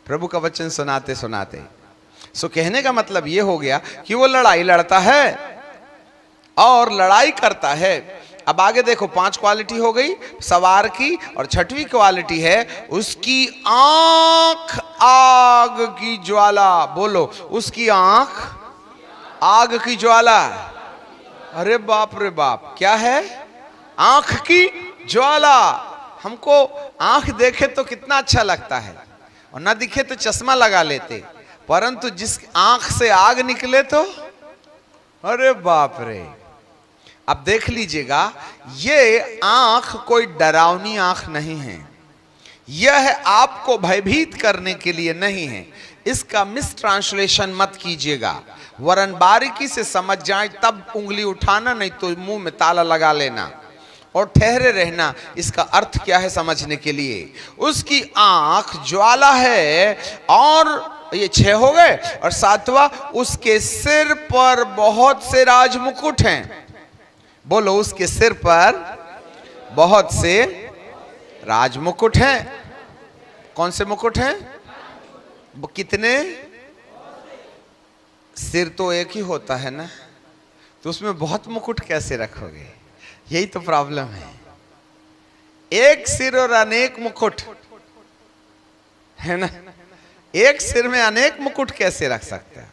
प्रभु का वचन सुनाते सुनाते। सो कहने का मतलब यह हो गया कि वो लड़ाई लड़ता है और लड़ाई करता है। अब आगे देखो, 5 क्वालिटी हो गई सवार की, और 6वीं क्वालिटी है उसकी आंख आग की ज्वाला। बोलो, उसकी आंख आग की ज्वाला। अरे बाप रे बाप, क्या है? आंख की ज्वाला। हमको आंख देखे तो कितना अच्छा लगता है, और ना दिखे तो चश्मा लगा लेते, परंतु जिस आंख से आग निकले तो अरे बाप रे। अब देख लीजिएगा, ये आंख कोई डरावनी आंख नहीं है, यह आपको भयभीत करने के लिए नहीं है। इसका मिस ट्रांसलेशन मत कीजिएगा, वरन बारीकी से समझ जाए तब उंगली उठाना, नहीं तो मुंह में ताला लगा लेना और ठहरे रहना। इसका अर्थ क्या है समझने के लिए, उसकी आंख ज्वाला है, और ये 6 हो गए। और 7वां, उसके सिर पर बहुत से राजमुकुट हैं। बोलो, उसके सिर पर बहुत से राजमुकुट हैं। कौन से मुकुट हैं? कितने? सिर तो एक ही होता है ना, तो उसमें बहुत मुकुट कैसे रखोगे? यही तो प्रॉब्लम है। एक सिर और अनेक मुकुट है ना, एक सिर में अनेक मुकुट कैसे रख सकते हैं?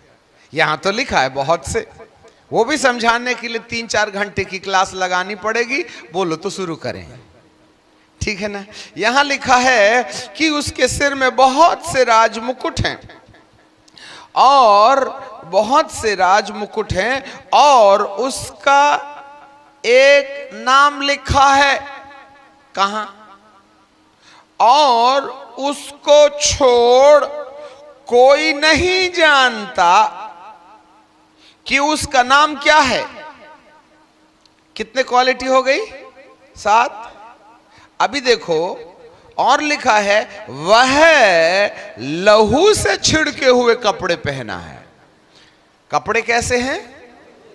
यहां तो लिखा है बहुत से, वो भी समझाने के लिए 3-4 घंटे की क्लास लगानी पड़ेगी। बोलो तो शुरू करें, ठीक है ना। यहां लिखा है कि उसके सिर में बहुत से राजमुकुट हैं, और बहुत से राजमुकुट हैं, और उसका एक नाम लिखा है। कहां? और उसको छोड़ कोई नहीं जानता कि उसका नाम क्या है। कितने क्वालिटी हो गई? 7। अभी देखो, और लिखा है वह लहू से छिड़के हुए कपड़े पहना है। कपड़े कैसे हैं?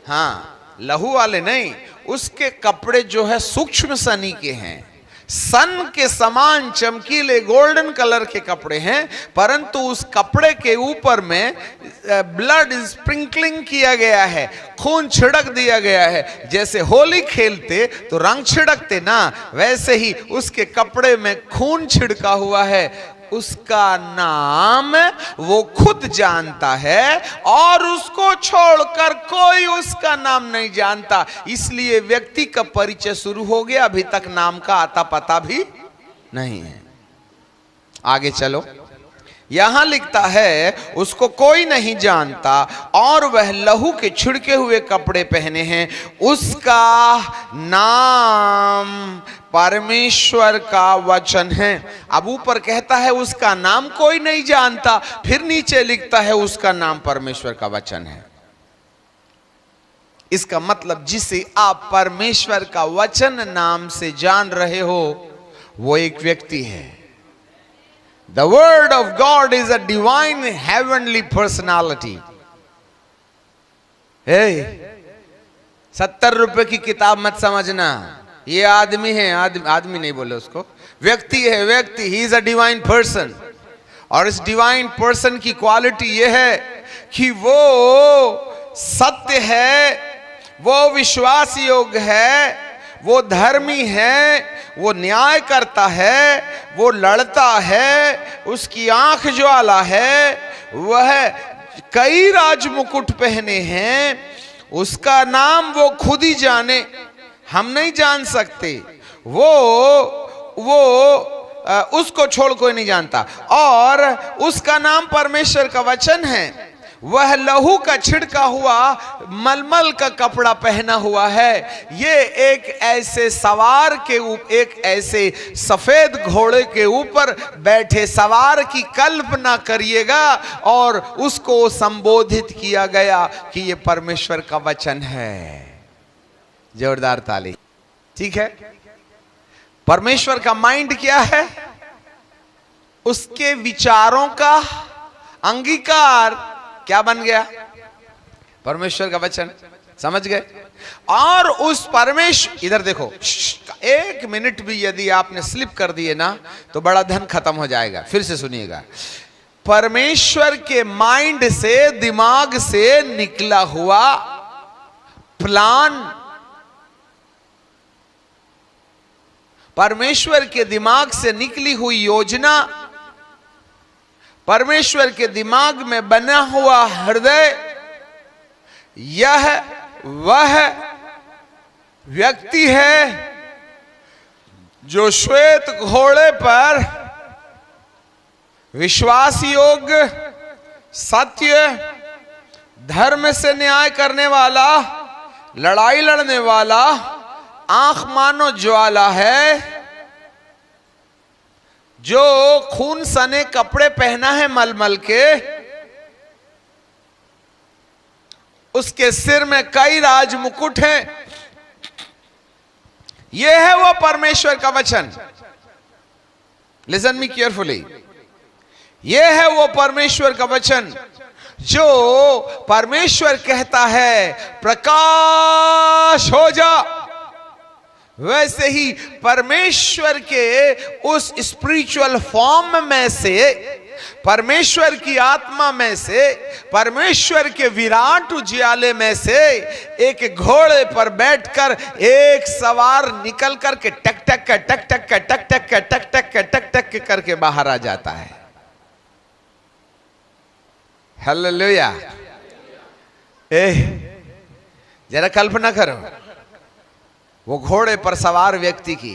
हाँ, लहू वाले नहीं, उसके कपड़े जो है सूक्ष्म सनी के हैं, सन के समान चमकीले गोल्डन कलर के कपड़े हैं, परंतु उस कपड़े के ऊपर में ब्लड स्प्रिंकलिंग किया गया है, खून छिड़क दिया गया है। जैसे होली खेलते तो रंग छिड़कते ना, वैसे ही उसके कपड़े में खून छिड़का हुआ है। उसका नाम वो खुद जानता है, और उसको छोड़कर कोई उसका नाम नहीं जानता। इसलिए व्यक्ति का परिचय शुरू हो गया, अभी तक नाम का आता पता भी नहीं है। आगे चलो, यहां लिखता है उसको कोई नहीं जानता, और वह लहू के छिड़के हुए कपड़े पहने हैं। उसका नाम परमेश्वर का वचन है। अब ऊपर कहता है उसका नाम कोई नहीं जानता, फिर नीचे लिखता है उसका नाम परमेश्वर का वचन है। इसका मतलब जिसे आप परमेश्वर का वचन नाम से जान रहे हो, वो एक व्यक्ति है। The word of God is a divine heavenly personality. Hey, 70 रुपए की किताब मत समझना, ये आदमी है, आदमी नहीं बोले उसको, व्यक्ति है, व्यक्ति। He is a divine person, और इस डिवाइन पर्सन की क्वालिटी ये है कि वो सत्य है, वो विश्वास योग्य है, वो धर्मी है, वो न्याय करता है, वो लड़ता है, उसकी आंख ज्वाला है, वह कई राजमुकुट पहने हैं। उसका नाम वो खुद ही जाने, हम नहीं जान सकते। वो उसको छोड़ कोई नहीं जानता, और उसका नाम परमेश्वर का वचन है। वह लहू का छिड़का हुआ मलमल का कपड़ा पहना हुआ है। ये एक ऐसे सवार के ऊपर, एक ऐसे सफेद घोड़े के ऊपर बैठे सवार की कल्पना करिएगा, और उसको संबोधित किया गया कि ये परमेश्वर का वचन है। जोरदार ताली, ठीक है। परमेश्वर का माइंड क्या है? उसके विचारों का अंगीकार क्या बन गया? परमेश्वर का वचन। समझ गए? और उस परमेश्वर, इधर देखो, 1 मिनट भी यदि आपने स्लिप कर दिए ना, तो बड़ा धन खत्म हो जाएगा। फिर से सुनिएगा, परमेश्वर के माइंड से, दिमाग से निकला हुआ प्लान, परमेश्वर के दिमाग से निकली हुई योजना, परमेश्वर के दिमाग में बना हुआ हृदय, यह वह व्यक्ति है जो श्वेत घोड़े पर विश्वास योग्य, सत्य, धर्म से न्याय करने वाला, लड़ाई लड़ने वाला, आंख मानो ज्वाला है, जो खून सने कपड़े पहना है मलमल के, उसके सिर में कई राज मुकुट हैं। यह है वो परमेश्वर का वचन। Listen me carefully. यह है वो परमेश्वर का वचन जो परमेश्वर कहता है प्रकाश हो जा। वैसे ही परमेश्वर के उस स्पिरिचुअल फॉर्म में से, परमेश्वर की आत्मा में से, परमेश्वर के विराट उजियाले में से एक घोड़े पर बैठकर एक सवार निकल करके टक टक टक टक टक टक टक टक टक टक टक करके बाहर आ जाता है। हालेलुया। जरा कल्पना करो वो घोड़े पर सवार व्यक्ति की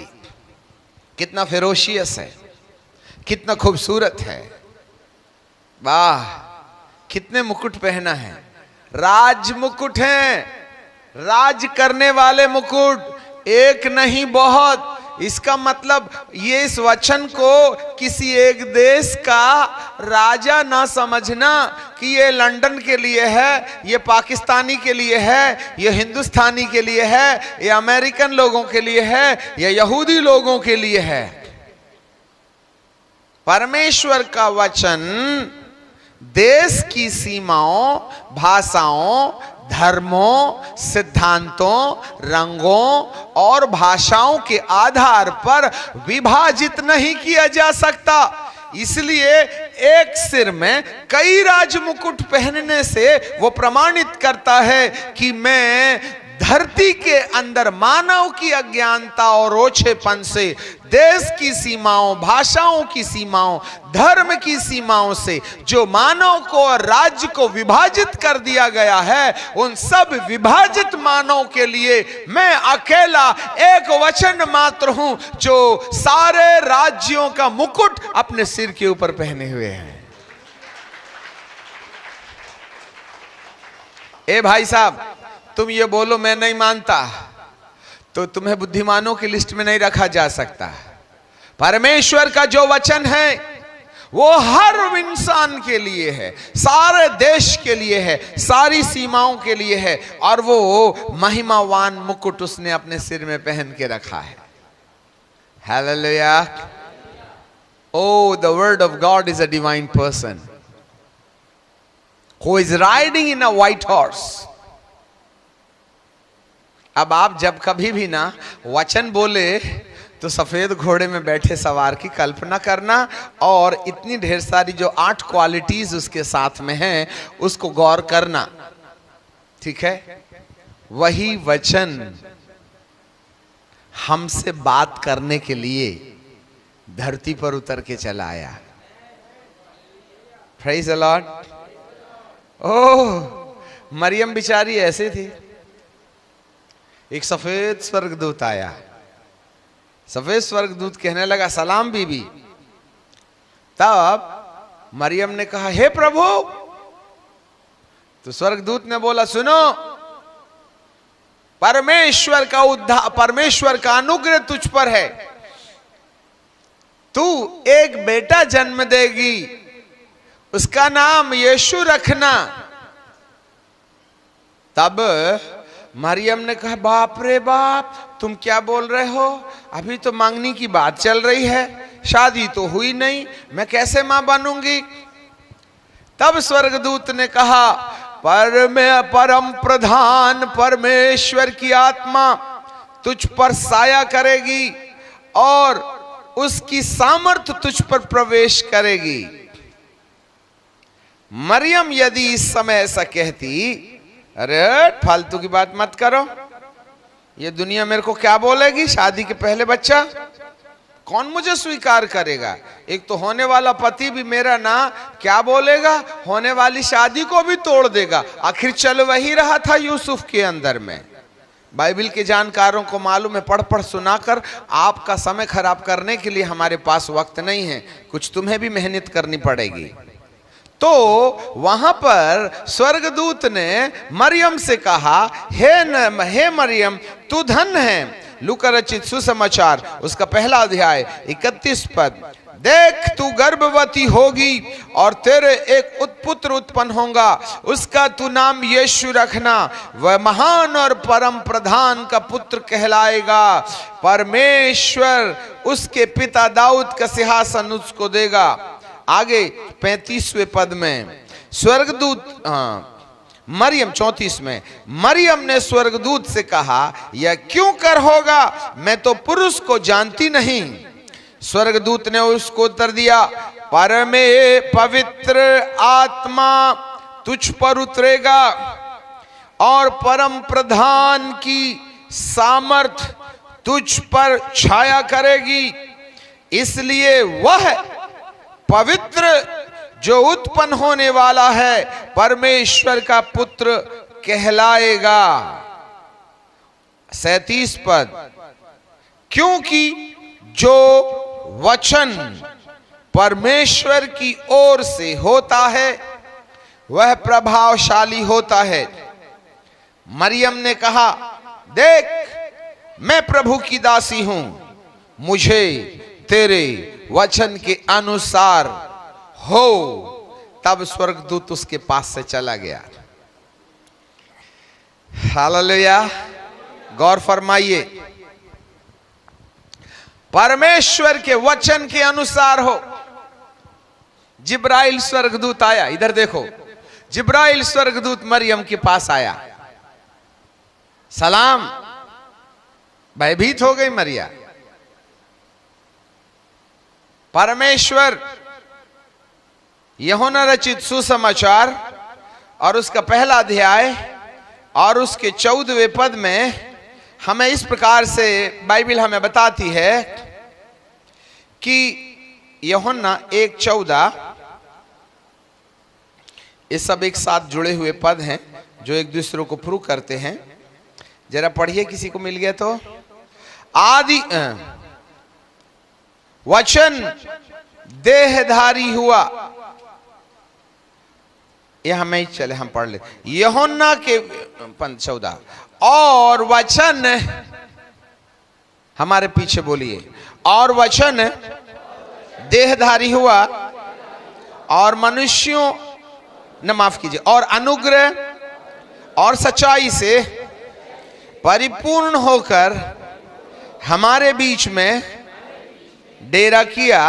कितना फेरोशियस है, कितना खूबसूरत है। वाह, कितने मुकुट पहना है, राज मुकुट हैं, राज करने वाले मुकुट, एक नहीं बहुत। इसका मतलब ये इस वचन को किसी एक देश का राजा ना समझना कि ये लंदन के लिए है, ये पाकिस्तानी के लिए है, ये हिंदुस्तानी के लिए है, ये अमेरिकन लोगों के लिए है, ये यहूदी लोगों के लिए है। परमेश्वर का वचन देश की सीमाओं, भाषाओं, धर्मों, सिद्धांतों, रंगों और भाषाओं के आधार पर विभाजित नहीं किया जा सकता। इसलिए एक सिर में कई राज मुकुट पहनने से वो प्रमाणित करता है कि मैं धरती के अंदर मानव की अज्ञानता और ओछेपन से, देश की सीमाओं, भाषाओं की सीमाओं, धर्म की सीमाओं से जो मानव को और राज्य को विभाजित कर दिया गया है, उन सब विभाजित मानव के लिए मैं अकेला एक वचन मात्र हूं जो सारे राज्यों का मुकुट अपने सिर के ऊपर पहने हुए हैं। ए भाई साहब, तुम ये बोलो मैं नहीं मानता, तो तुम्हें बुद्धिमानों की लिस्ट में नहीं रखा जा सकता। परमेश्वर का जो वचन है वो हर इंसान के लिए है, सारे देश के लिए है, सारी सीमाओं के लिए है, और वो महिमावान मुकुट उसने अपने सिर में पहन के रखा है। Hallelujah. Oh, the word of God is a divine person who is riding in a white horse. अब आप जब कभी भी ना वचन बोले तो सफेद घोड़े में बैठे सवार की कल्पना करना, और इतनी ढेर सारी जो 8 क्वालिटीज उसके साथ में हैं उसको गौर करना। ठीक है, वही वचन हमसे बात करने के लिए धरती पर उतर के चला आया। Praise the lord. ओह, मरियम बिचारी ऐसे थी, एक सफेद स्वर्गदूत आया, सफेद स्वर्गदूत कहने लगा सलाम बीबी। तब मरियम ने कहा हे प्रभु। तो स्वर्गदूत ने बोला सुनो, परमेश्वर का उद्धार, परमेश्वर का अनुग्रह तुझ पर है, तू एक बेटा जन्म देगी, उसका नाम यीशु रखना। तब मरियम ने कहा बाप रे बाप, तुम क्या बोल रहे हो, अभी तो मांगनी की बात चल रही है, शादी तो हुई नहीं, मैं कैसे मां बनूंगी। तब स्वर्गदूत ने कहा परम प्रधान परमेश्वर की आत्मा तुझ पर साया करेगी और उसकी सामर्थ्य तुझ पर प्रवेश करेगी। मरियम यदि इस समय ऐसा कहती, अरे फालतू की बात मत करो, ये दुनिया मेरे को क्या बोलेगी, शादी के पहले बच्चा, कौन मुझे स्वीकार करेगा, एक तो होने वाला पति भी मेरा ना क्या बोलेगा, होने वाली शादी को भी तोड़ देगा। आखिर चल वही रहा था यूसुफ के अंदर में। बाइबल के जानकारों को मालूम है, पढ़ पढ़ सुनाकर आपका समय खराब करने के लिए हमारे पास वक्त नहीं है, कुछ तुम्हें भी मेहनत करनी पड़ेगी। तो वहां पर स्वर्गदूत ने मरियम से कहा, हे मरियम तू धन है। लूका रचित सुसमाचार उसका पहला अध्याय 31 पद, देख तू गर्भवती होगी और तेरे एक पुत्र उत्पन्न होगा, उसका तू नाम यीशु रखना, वह महान और परम प्रधान का पुत्र कहलाएगा। परमेश्वर उसके पिता दाऊद का सिंहासन उसको देगा। आगे 35वें पद में स्वर्गदूत मरियम 34 में मरियम ने स्वर्गदूत से कहा, यह क्यों कर होगा, मैं तो पुरुष को जानती नहीं। स्वर्गदूत ने उसको उत्तर दिया, पवित्र आत्मा तुझ पर उतरेगा और परम प्रधान की सामर्थ तुझ पर छाया करेगी, इसलिए वह पवित्र जो उत्पन्न होने वाला है परमेश्वर का पुत्र कहलाएगा। 37 पद, क्योंकि जो वचन परमेश्वर की ओर से होता है वह प्रभावशाली होता है। मरियम ने कहा, देख मैं प्रभु की दासी हूं, मुझे तेरे वचन के अनुसार हो। तब स्वर्गदूत उसके पास से चला गया। हालेलुया, गौर फरमाइए, परमेश्वर के वचन के अनुसार हो। जिब्राइल स्वर्गदूत आया, इधर देखो, जिब्राइल स्वर्गदूत मरियम के पास आया, सलाम, भयभीत हो गई मरिया। परमेश्वर यूहन्ना रचित सुसमाचार और उसका पहला अध्याय और उसके 14वें पद में हमें इस प्रकार से बाइबल हमें बताती है कि यूहन्ना 1:14, ये सब एक साथ जुड़े हुए पद हैं जो एक दूसरे को प्रूव करते हैं। जरा पढ़िए, किसी को मिल गया तो। आदि वचन देहधारी हुआ, यह हमें चले हम पढ़ ले, यूहन्ना के 14, और वचन, हमारे पीछे बोलिए, और वचन देहधारी हुआ और मनुष्यों न, माफ कीजिए, और अनुग्रह और सच्चाई से परिपूर्ण होकर हमारे बीच में डेरा किया।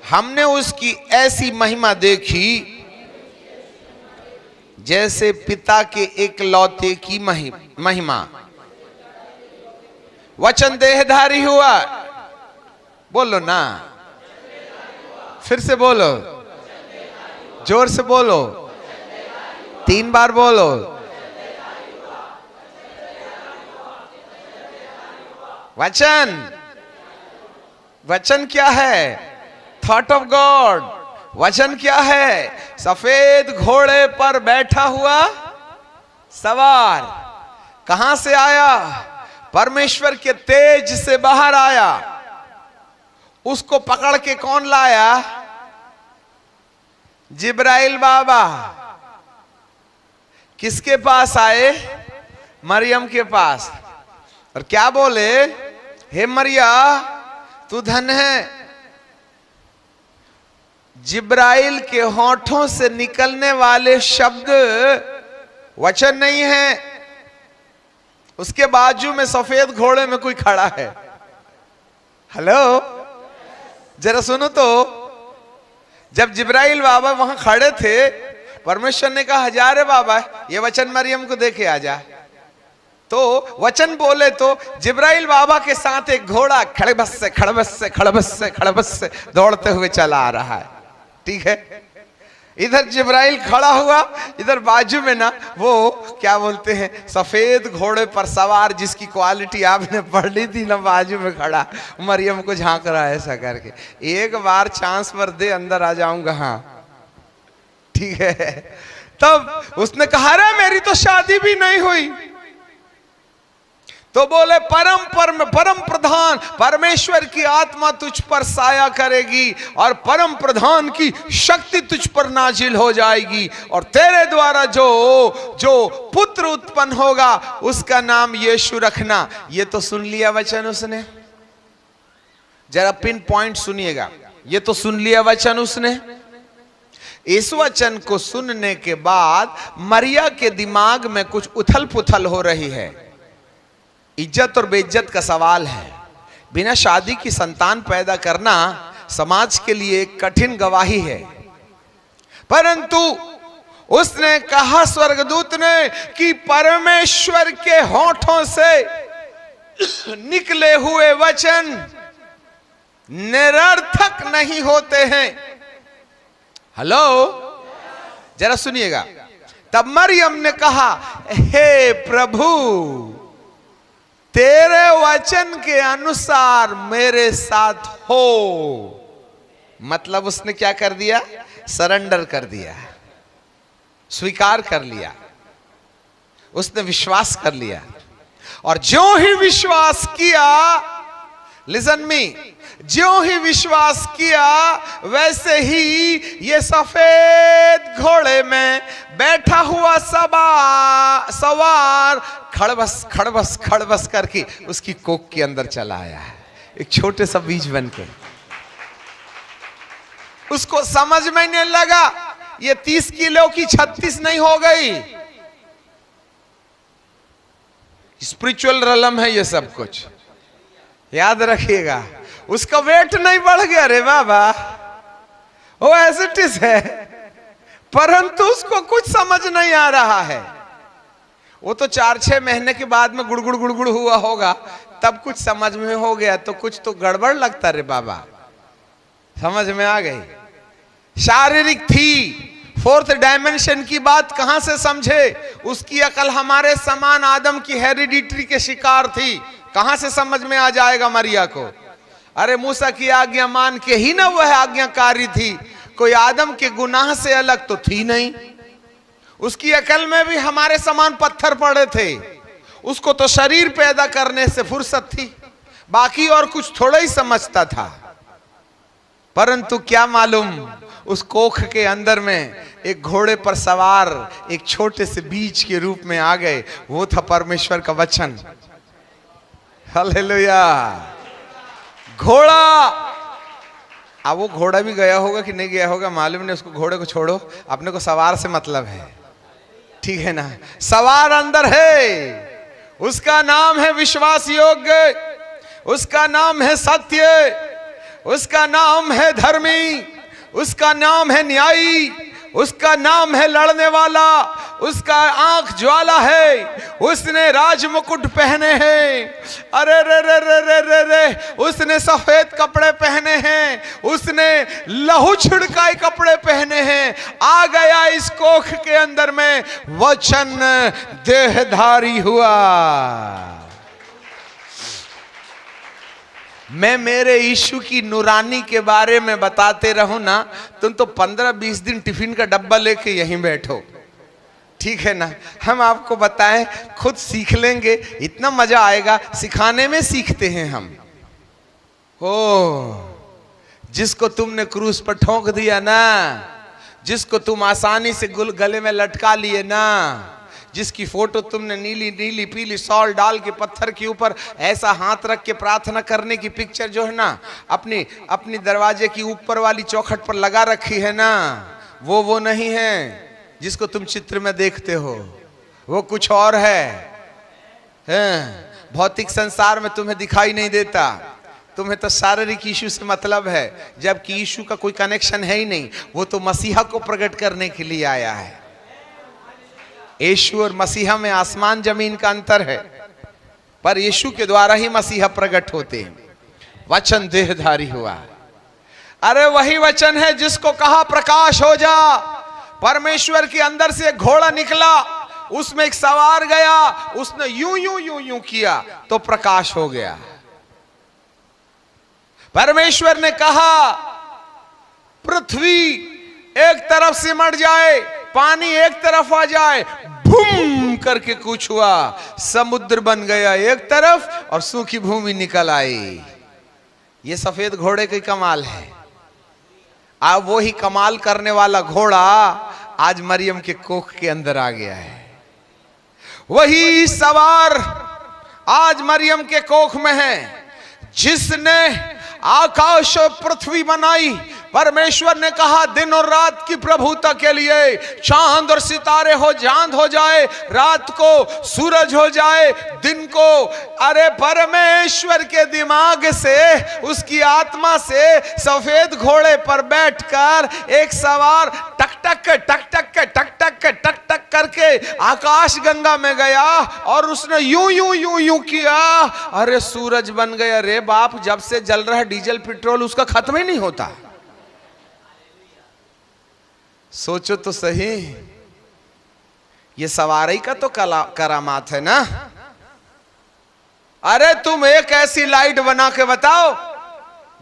हमने उसकी ऐसी महिमा देखी जैसे पिता के एकलौते की महिमा। वचन देहधारी हुआ, बोलो ना, फिर से बोलो, जोर से बोलो, 3 बार बोलो। वचन, वचन क्या है? Thought of God. वचन क्या है? सफेद घोड़े पर बैठा हुआ सवार। कहां से आया? परमेश्वर के तेज से बाहर आया। उसको पकड़ के कौन लाया? जिब्राइल बाबा। किसके पास आए? मरियम के पास। और क्या बोले? हे मरिया, तू धन है। जिब्राइल के होठों से निकलने वाले शब्द वचन नहीं है। उसके बाजू में सफेद घोड़े में कोई खड़ा है। हेलो, जरा सुनो तो। जब जिब्राइल बाबा वहां खड़े थे, परमेश्वर ने कहा, जा रे बाबा, ये वचन मरियम को देखे आ जा। तो वचन बोले तो जिब्राइल बाबा के साथ एक घोड़ा खड़बस से खड़बस से खड़बस से खड़बस से दौड़ते हुए चला आ रहा है। ठीक है, इधर जिब्राइल खड़ा हुआ, इधर बाजू में ना वो क्या बोलते हैं सफेद घोड़े पर सवार, जिसकी क्वालिटी आपने पढ़ ली थी ना, बाजू में खड़ा मरियम को झांक रहा है ऐसा करके। एक बार चांस पर दे, अंदर आ जाऊंगा। हाँ ठीक है। तब उसने कहा रे मेरी तो शादी भी नहीं हुई। तो बोले परम प्रधान परमेश्वर की आत्मा तुझ पर साया करेगी और परम प्रधान की शक्ति तुझ पर नाजिल हो जाएगी और तेरे द्वारा जो पुत्र उत्पन्न होगा उसका नाम यीशु रखना। ये तो सुन लिया वचन उसने, जरा पिन पॉइंट सुनिएगा। ये तो सुन लिया वचन उसने। इस वचन को सुनने के बाद मरिया के दिमाग में कुछ उथल पुथल हो रही है। इज्जत और बेइज्जत का सवाल है। बिना शादी की संतान पैदा करना समाज के लिए एक कठिन गवाही है, परंतु उसने कहा स्वर्गदूत ने कि परमेश्वर के होठों से निकले हुए वचन निरर्थक नहीं होते हैं। हेलो, जरा सुनिएगा। तब मरियम ने कहा, हे प्रभु, तेरे वचन के अनुसार मेरे साथ हो। मतलब उसने क्या कर दिया? सरेंडर कर दिया, स्वीकार कर लिया, उसने विश्वास कर लिया। और ज्यों ही विश्वास किया, लिसन मी, ज्यों ही विश्वास किया वैसे ही ये सफेद घोड़े में बैठा हुआ सवार खड़बस खड़बस खड़बस करके उसकी कोख के अंदर चला आया है, एक छोटे सा बीज बन के। उसको समझ में नहीं लगा ये 30 किलो की 36 नहीं हो गई। स्पिरिचुअल रलम है ये सब कुछ, याद रखिएगा। उसका वेट नहीं बढ़ गया रे बाबा, वो एज इट इज है, परंतु उसको कुछ समझ नहीं आ रहा है। वो तो 4-6 महीने के बाद में गुड़गुड़ गुड़गुड़ हुआ होगा, तब कुछ समझ में हो गया। तो कुछ तो गड़बड़ लगता रे बाबा, समझ में आ गई। शारीरिक थी, 4th डायमेंशन की बात कहां से समझे? उसकी अकल हमारे समान आदम की हेरिडिटरी के शिकार थी, कहां से समझ में आ जाएगा मरिया को? अरे मूसा की आज्ञा मान के ही ना वह आज्ञाकारी थी, कोई आदम के गुनाह से अलग तो थी नहीं। उसकी अकल में भी हमारे समान पत्थर पड़े थे। उसको तो शरीर पैदा करने से फुर्सत थी, बाकी और कुछ थोड़ा ही समझता था। परंतु क्या मालूम उस कोख के अंदर में एक घोड़े पर सवार एक छोटे से बीज के रूप में आ गए। वो था परमेश्वर का वचन। हालेलुया। घोड़ा, अब वो घोड़ा भी गया होगा कि नहीं गया होगा मालूम नहीं, उसको घोड़े को छोड़ो, अपने को सवार से मतलब है, ठीक है ना? सवार अंदर है, उसका नाम है विश्वास योग्य, उसका नाम है सत्य, उसका नाम है धर्मी, उसका नाम है न्यायी, उसका नाम है लड़ने वाला, उसका आंख ज्वाला है, उसने राज मुकुट पहने हैं। अरे रे रे रे रे रे रे, उसने सफेद कपड़े पहने हैं, उसने लहू छिड़काए कपड़े पहने हैं। आ गया इस कोख के अंदर में, वचन देहधारी हुआ। मैं मेरे यीशु की नूरानी के बारे में बताते रहूं ना, तुम तो 15-20 दिन टिफिन का डब्बा लेके यहीं बैठो, ठीक है ना? हम आपको बताएं, खुद सीख लेंगे, इतना मजा आएगा। सिखाने में सीखते हैं हम। ओ, जिसको तुमने क्रूस पर ठोक दिया ना, जिसको तुम आसानी से गले में लटका लिए ना, जिसकी फोटो तुमने नीली नीली पीली सॉल डाल के पत्थर के ऊपर ऐसा हाथ रख के प्रार्थना करने की पिक्चर जो है ना, अपनी दरवाजे की ऊपर वाली चौखट पर लगा रखी है ना, वो नहीं है जिसको तुम चित्र में देखते हो। वो कुछ और है। भौतिक संसार में तुम्हें दिखाई नहीं देता, तुम्हें तो शारीरिक यीशु से मतलब है, जबकि यीशु का कोई कनेक्शन है ही नहीं। वो तो मसीहा को प्रकट करने के लिए आया है। यीशु और मसीहा में आसमान जमीन का अंतर है, पर यीशु के द्वारा ही मसीहा प्रकट होते हैं। वचन देहधारी हुआ। अरे वही वचन है जिसको कहा प्रकाश हो जा, परमेश्वर के अंदर से एक घोड़ा निकला, उसमें एक सवार गया, उसने यूं यूं यूं यूं किया तो प्रकाश हो गया। परमेश्वर ने कहा पृथ्वी एक तरफ सिमट जाए, पानी एक तरफ आ जाए, बूम करके कुछ हुआ, समुद्र बन गया एक तरफ और सूखी भूमि निकल आई। ये सफेद घोड़े की कमाल है। अब वो ही कमाल करने वाला घोड़ा आज मरियम के कोख के अंदर आ गया है। वही सवार आज मरियम के कोख में है, जिसने आकाश और पृथ्वी बनाई। परमेश्वर ने कहा दिन और रात की प्रभुता के लिए चांद और सितारे हो, चांद हो जाए, रात को सूरज हो जाए, दिन को। अरे परमेश्वर के दिमाग से, उसकी आत्मा से सफेद घोड़े पर बैठकर एक सवार टक टक के टक टक के टक टक के टक टक करके आकाश गंगा में गया और उसने यूं यूं यूं यूं किया। अरे सूरज बन गया। रे बाप, जब से जल रहा है डीजल पेट्रोल, उसका खत्म ही नहीं होता। सोचो तो सही, ये सवारी का तो करामात है ना। अरे तुम एक ऐसी लाइट बना के बताओ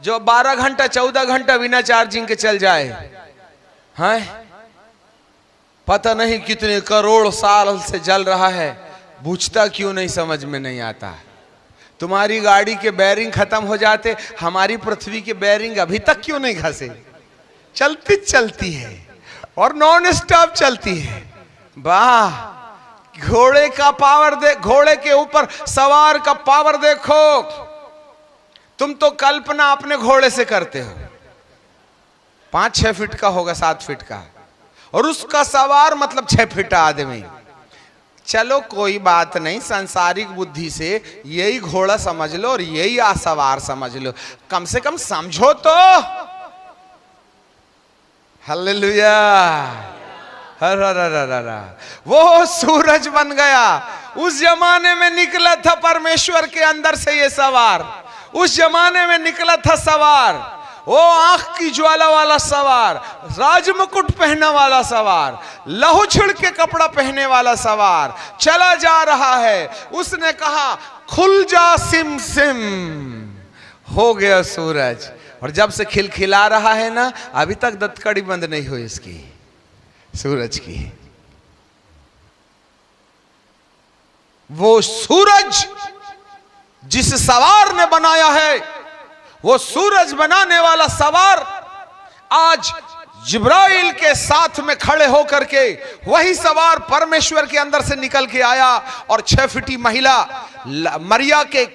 जो 12 घंटा 14 घंटा बिना चार्जिंग के चल जाए, हैं? पता नहीं कितने करोड़ साल से जल रहा है, बुझता क्यों नहीं, समझ में नहीं आता। तुम्हारी गाड़ी के बेरिंग खत्म हो जाते, हमारी पृथ्वी के बेरिंग अभी तक क्यों नहीं घसे? चलती चलती है और नॉन स्टॉप चलती है। वाह, घोड़े का पावर दे, घोड़े के ऊपर सवार का पावर देखो। तुम तो कल्पना अपने घोड़े से करते हो, 5-6 फीट का होगा, 7 फीट का, और उसका सवार मतलब 6 फीट आदमी। चलो कोई बात नहीं, सांसारिक बुद्धि से यही घोड़ा समझ लो और यही सवार समझ लो, कम से कम समझो तो। हालेलुया। हर हर हर हर। वो सूरज बन गया। उस जमाने में निकला था परमेश्वर के अंदर से ये सवार, उस जमाने में निकला था सवार, वो आंख की ज्वाला वाला सवार, राजमुकुट पहनने वाला सवार, लहू छिड़क के कपड़ा पहनने वाला सवार चला जा रहा है। उसने कहा खुल जा सिम सिम, हो गया सूरज। और जब से खिलखिला रहा है ना, अभी तक दत्कड़ी बंद नहीं हुई इसकी, सूरज की। वो सूरज जिस सवार ने बनाया है, वो सूरज बनाने वाला सवार आज जिब्राइल के साथ में खड़े होकर के, वही सवार परमेश्वर के अंदर से निकल के आया और 6 फीटी महिला मरिया के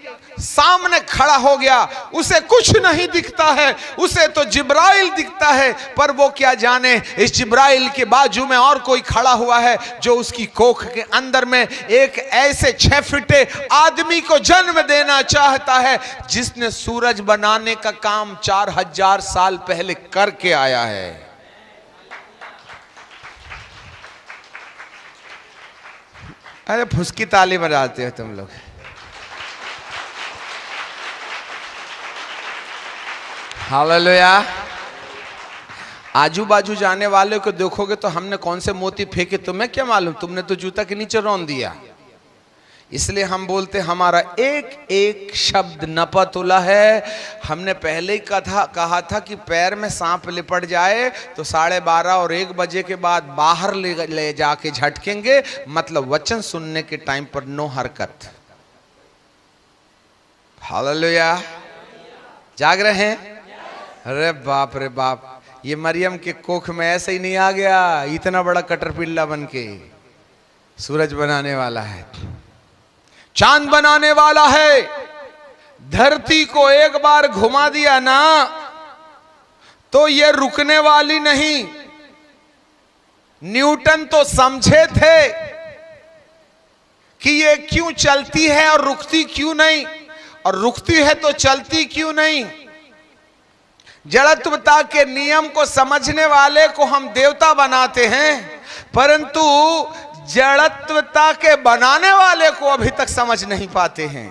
सामने खड़ा हो गया। उसे कुछ नहीं दिखता है, उसे तो जिब्राइल दिखता है, पर वो क्या जाने इस जिब्राइल के बाजू में और कोई खड़ा हुआ है जो उसकी कोख के अंदर में एक ऐसे 6 फीटे आदमी को जन्म देना चाहता है, जिसने सूरज बनाने का काम 4000 साल पहले करके आया है। अरे फुसकी ताली बजाते हो तुम लोग। हालेलुया। आजू बाजू जाने वाले को देखोगे तो हमने कौन से मोती फेंके तुम्हें क्या मालूम, तुमने तो जूता के नीचे रौंद दिया। इसलिए हम बोलते हमारा एक एक शब्द नपतुला है। हमने पहले ही कहा था कि पैर में सांप लिपट जाए तो 12:30 और 1 बजे के बाद बाहर ले जाके झटकेंगे, मतलब वचन सुनने के टाइम पर नो हरकत। हालेलुया। जाग रहे हैं? अरे बाप रे बाप, ये मरियम के कोख में ऐसे ही नहीं आ गया, इतना बड़ा कटरपिल्ला बन के सूरज बनाने वाला है, चांद बनाने वाला है। धरती को एक बार घुमा दिया ना तो ये रुकने वाली नहीं। न्यूटन तो समझे थे कि ये क्यों चलती है और रुकती क्यों नहीं, और रुकती है तो चलती क्यों नहीं। जड़त्वता के नियम को समझने वाले को हम देवता बनाते हैं, परंतु जड़त्वता के बनाने वाले को अभी तक समझ नहीं पाते हैं।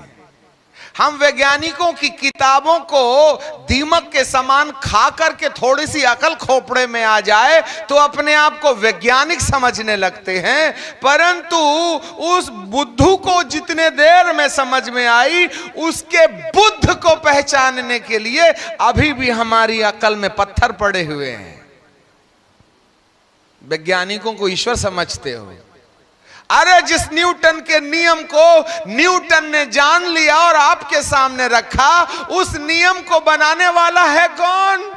हम वैज्ञानिकों की किताबों को दीमक के समान खा करके थोड़ी सी अकल खोपड़े में आ जाए तो अपने आप को वैज्ञानिक समझने लगते हैं, परंतु उस बुद्धू को जितने देर में समझ में आई, उसके बुद्ध को पहचानने के लिए अभी भी हमारी अकल में पत्थर पड़े हुए हैं। वैज्ञानिकों को ईश्वर समझते हो? अरे जिस न्यूटन के नियम को न्यूटन ने जान लिया और आपके सामने रखा, उस नियम को बनाने वाला है कौन?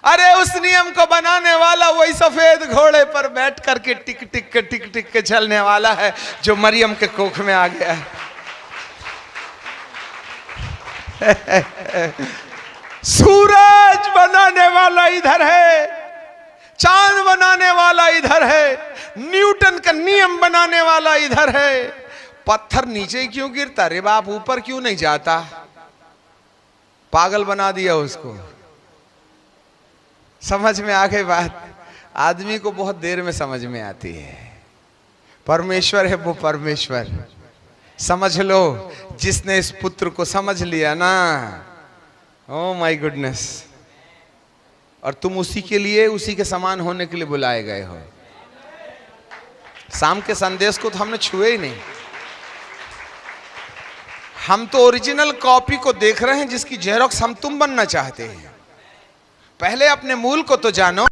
अरे उस नियम को बनाने वाला वही सफेद घोड़े पर बैठ करके टिक टिक के चलने वाला है, जो मरियम के कोख में आ गया है। सूरज बनाने वाला इधर है, चांद बनाने वाला इधर है, न्यूटन का नियम बनाने वाला इधर है। पत्थर नीचे क्यों गिरता रे बाप, ऊपर क्यों नहीं जाता? पागल बना दिया उसको। समझ में आ गई बात? आदमी को बहुत देर में समझ में आती है। परमेश्वर है वो परमेश्वर, समझ लो। जिसने इस पुत्र को समझ लिया ना, ओ माय गुडनेस, और तुम उसी के लिए, उसी के समान होने के लिए बुलाए गए हो। शाम के संदेश को तो हमने छुए ही नहीं। हम तो ओरिजिनल कॉपी को देख रहे हैं जिसकी जेरोक्स हम तुम बनना चाहते हैं। पहले अपने मूल को तो जानो।